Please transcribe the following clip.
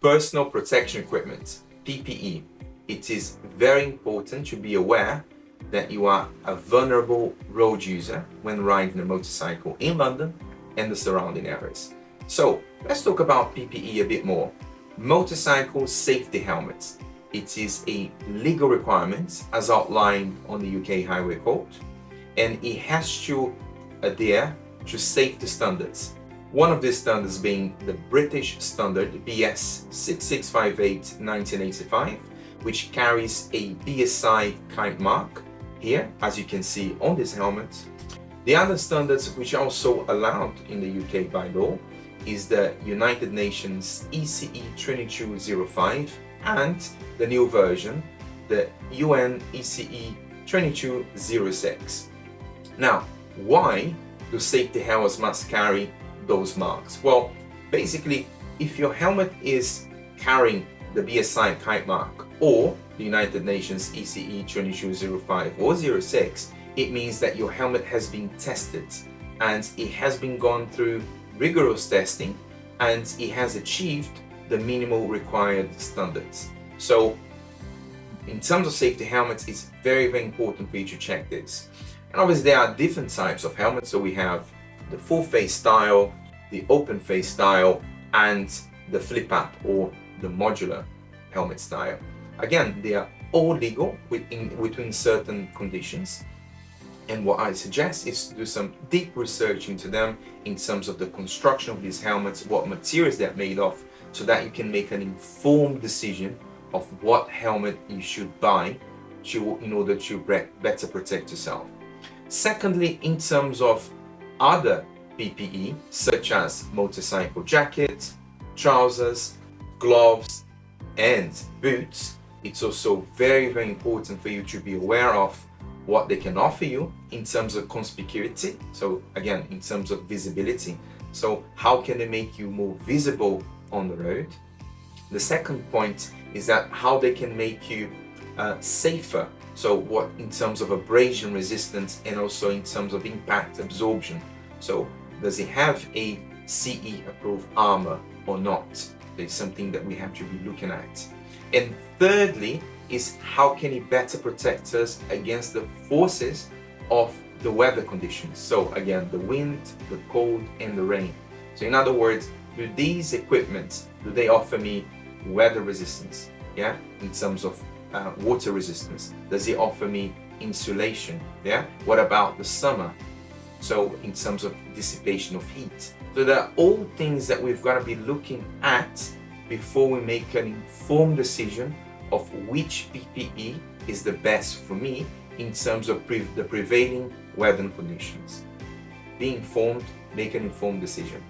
Personal protection equipment, PPE. It is very important to be aware that you are a vulnerable road user when riding a motorcycle in London and the surrounding areas. So let's talk about PPE a bit more. Motorcycle safety helmets. It is a legal requirement as outlined on the UK Highway Code, and it has to adhere to safety standards. One of these standards being the British standard BS 6658 1985, which carries a BSI kind mark here, as you can see on this helmet. The other standards which are also allowed in the UK by law is the United Nations ECE 2205 and the new version, the UN ECE 2206. Now, why do safety helmets must carry those marks? Well, basically, if your helmet is carrying the BSI kite mark or the United Nations ECE 2205 or 06, it means that your helmet has been tested and it has been gone through rigorous testing and it has achieved the minimal required standards. So in terms of safety helmets, it's very, very important for you to check this. And obviously there are different types of helmets. So we have the full face style, the open face style, and the flip up or the modular helmet style. Again, they are all legal within certain conditions. And what I suggest is to do some deep research into them in terms of the construction of these helmets, what materials they're made of, so that you can make an informed decision of what helmet you should buy in order to better protect yourself. Secondly, in terms of other PPE, such as motorcycle jacket, trousers, gloves, and boots, it's also very, very important for you to be aware of what they can offer you in terms of conspicuity. So again, in terms of visibility. So how can they make you more visible on the road? The second point is that how they can make you safer. So what in terms of abrasion resistance and also in terms of impact absorption. So does it have a CE approved armor or not? It's something that we have to be looking at. And thirdly is how can it better protect us against the forces of the weather conditions. So again, the wind, the cold, and the rain. So in other words, do these equipments, do they offer me weather resistance? Yeah, in terms of water resistance. Does it offer me insulation? Yeah. What about the summer? So in terms of dissipation of heat. So there are all things that we've got to be looking at before we make an informed decision of which PPE is the best for me in terms of the prevailing weather conditions. Be informed, make an informed decision.